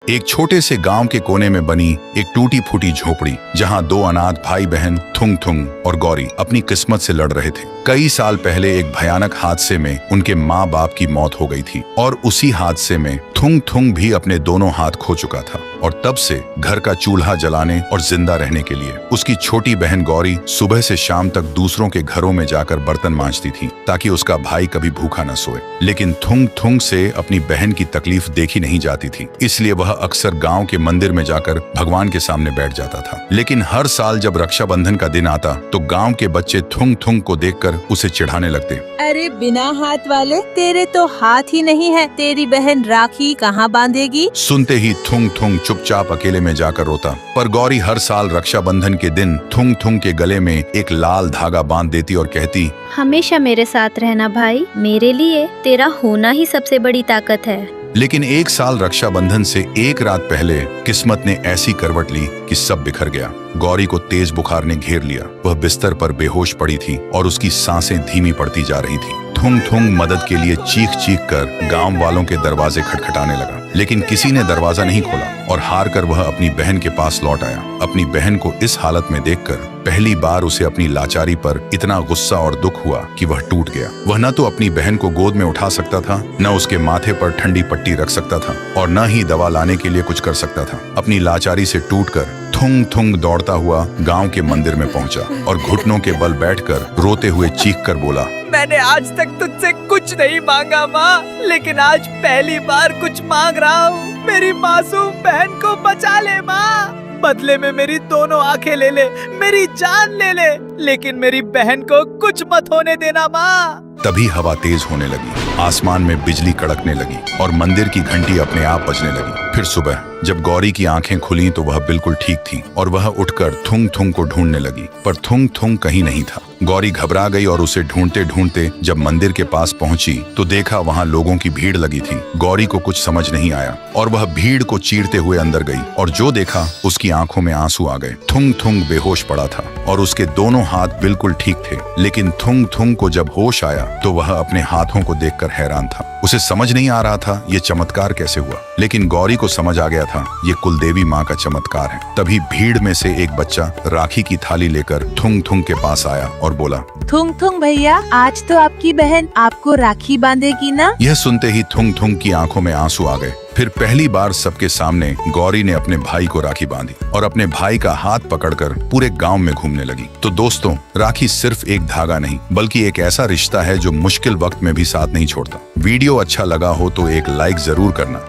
एक छोटे से गांव के कोने में बनी एक टूटी फूटी झोपड़ी, जहां दो अनाथ भाई बहन थुंग थुंग और गौरी अपनी किस्मत से लड़ रहे थे। कई साल पहले एक भयानक हादसे में उनके माँ बाप की मौत हो गई थी और उसी हादसे में थुंग थुंग भी अपने दोनों हाथ खो चुका था। और तब से घर का चूल्हा जलाने और जिंदा रहने के लिए उसकी छोटी बहन गौरी सुबह से शाम तक दूसरों के घरों में जाकर बर्तन मांजती थी, ताकि उसका भाई कभी भूखा न सोए। लेकिन थुंग थुंग से अपनी बहन की तकलीफ देखी नहीं जाती थी, इसलिए वह अक्सर गांव के मंदिर में जाकर भगवान के सामने बैठ जाता था। लेकिन हर साल जब रक्षाबंधन का दिन आता तो गांव के बच्चे थुंग थुंग को देखकर उसे चिढ़ाने लगते। अरे बिना हाथ वाले, तेरे तो हाथ ही नहीं है, तेरी बहन राखी कहाँ बांधेगी? सुनते ही थुंग थुंग चुपचाप अकेले में जाकर रोता। पर गौरी हर साल रक्षाबंधन के दिन थुंग थुंग के गले में एक लाल धागा बांध देती और कहती, हमेशा मेरे साथ रहना भाई, मेरे लिए तेरा होना ही सबसे बड़ी ताकत है। लेकिन एक साल रक्षाबंधन से एक रात पहले किस्मत ने ऐसी करवट ली कि सब बिखर गया। गौरी को तेज बुखार ने घेर लिया। वह बिस्तर पर बेहोश पड़ी थी और उसकी सांसें धीमी पड़ती जा रही थी। थुंग थुंग मदद के लिए चीख चीख कर गांव वालों के दरवाजे खटखटाने लगा, लेकिन किसी ने दरवाजा नहीं खोला और हार कर वह अपनी बहन के पास लौट आया। अपनी बहन को इस हालत में देखकर पहली बार उसे अपनी लाचारी पर इतना गुस्सा और दुख हुआ कि वह टूट गया। वह न तो अपनी बहन को गोद में उठा सकता था, न उसके माथे पर ठंडी पट्टी रख सकता था और न ही दवा लाने के लिए कुछ कर सकता था। अपनी लाचारी से टूटकर थुंग थुंग दौड़ता हुआ गांव के मंदिर में पहुंचा और घुटनों के बल बैठकर रोते हुए चीख कर बोला, मैंने आज तक तुझसे कुछ नहीं मांगा माँ, लेकिन आज पहली बार कुछ मांग रहा हूँ। मेरी मासूम बहन को बचा ले माँ, बदले में मेरी दोनों आंखें ले ले, मेरी जान ले ले, लेकिन मेरी बहन को कुछ मत होने देना माँ। तभी हवा तेज होने लगी, आसमान में बिजली कड़कने लगी और मंदिर की घंटी अपने आप बजने लगी। फिर सुबह जब गौरी की आंखें खुली तो वह बिल्कुल ठीक थी और वह उठकर थुंग थुंग को ढूंढने लगी, पर थुंग थुंग कहीं नहीं था। गौरी घबरा गई और उसे ढूंढते ढूंढते जब मंदिर के पास पहुंची तो देखा वहां लोगों की भीड़ लगी थी। गौरी को कुछ समझ नहीं आया और वह भीड़ को चीरते हुए अंदर गई और जो देखा उसकी आंखों में आंसू आ गए। थुंग थुंग बेहोश पड़ा था और उसके दोनों हाथ बिल्कुल ठीक थे, लेकिन थुंग थुंग को जब होश आया तो वह अपने हाथों को देखकर हैरान था। उसे समझ नहीं आ रहा था ये चमत्कार कैसे हुआ, लेकिन गौरी को समझ आ गया था ये कुलदेवी माँ का चमत्कार है। तभी भीड़ में से एक बच्चा राखी की थाली लेकर थुंग थुंग के पास आया और बोला, थुंग थुंग भैया, आज तो आपकी बहन आपको राखी बांधेगी ना? यह सुनते ही थुंग थुंग की आंखों में आंसू आ गए। फिर पहली बार सबके सामने गौरी ने अपने भाई को राखी बांधी और अपने भाई का हाथ पकड़कर पूरे गांव में घूमने लगी। तो दोस्तों, राखी सिर्फ एक धागा नहीं बल्कि एक ऐसा रिश्ता है जो मुश्किल वक्त में भी साथ नहीं छोड़ता। वीडियो अच्छा लगा हो तो एक लाइक जरूर करना।